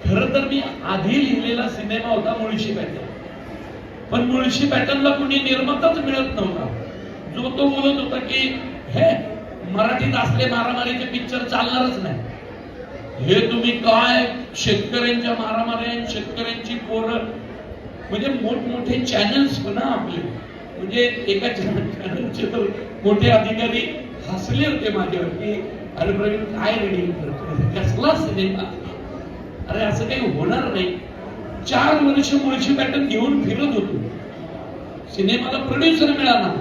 खरं तर मी आधी लिहिलेला सिनेमा होता मुळशी पॅटर्न, पण मुळशी पॅटर्नला कोणी निर्माताच मिळत नव्हता. जो तो बोलत होता की हे मराठीत असले मारामारीचे पिक्चर चालणारच नाही. हे तुम्ही काय शेतकऱ्यांच्या मारामाऱ्या, शेतकऱ्यांची पोरं, म्हणजे मोठमोठे चॅनल्स ना आपले, म्हणजे एका चॅनलचे तर मोठे अधिकारी हसले होते माझ्यावर की अरे प्रवीण काय रेडिंग करतो, कसला सिनेमा, अरे असं काही होणार नाही. 4 वर्ष मुळशी पॅटर्न घेऊन फिरत होतो, सिनेमाला प्रोड्युसर मिळाला.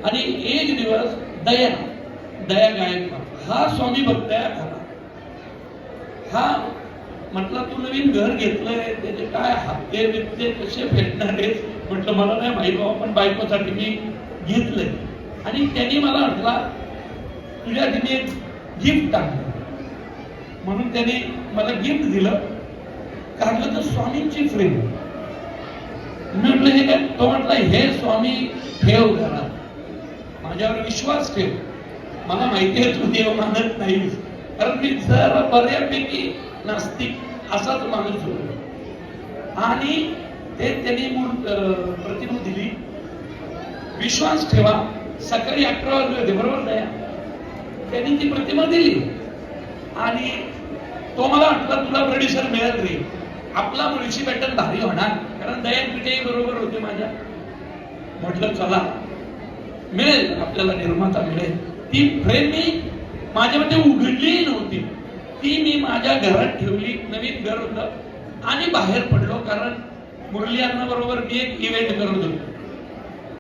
आणि एक दिवस दया गायकवाड हा स्वामी भक्त आहे खरा, हा म्हटलं तू नवीन घर घेतलंय, त्याचे काय हप्ते बिप्ते कसे फेडणार आहे. म्हटलं मला नाही माहिती बाबा, पण बायकोसाठी मी घेतलंय. आणि त्यांनी मला म्हटला तुझ्या तिने एक गिफ्ट टाकलं, म्हणून त्याने मला गिफ्ट दिलं. काढलं तर स्वामींची फ्रेम. म्हटलं हे काय? तो म्हटला हे स्वामी ठेव घरात, माझ्यावर विश्वास ठेव. मला माहिती आहे तू देव मानत नाहीस, कारण मी जरा बऱ्यापैकी नास्तिक असाच माणूस होतो. आणि ते त्यांनी प्रतिमा दिली, विश्वास ठेवा. सकाळी 11 वाजले होते बरोबर दया, त्यांनी ती प्रतिमा दिली. आणि तो मला म्हटला तुला प्रोड्युसर मिळेल रे, आपला मुळशी पॅटर्न भारी होणार, कारण दया पिठे बरोबर होते माझ्या. म्हटलं चला मिळेल, आपल्याला निर्माता मिळेल. ती फ्रेम मी माझ्यामध्ये उघडली नव्हती, ती मी माझ्या घरात ठेवली. नवीन घर होतं आणि बाहेर पडलो, कारण मुरली अण्णा बरोबर मी एक इव्हेंट करत होतो.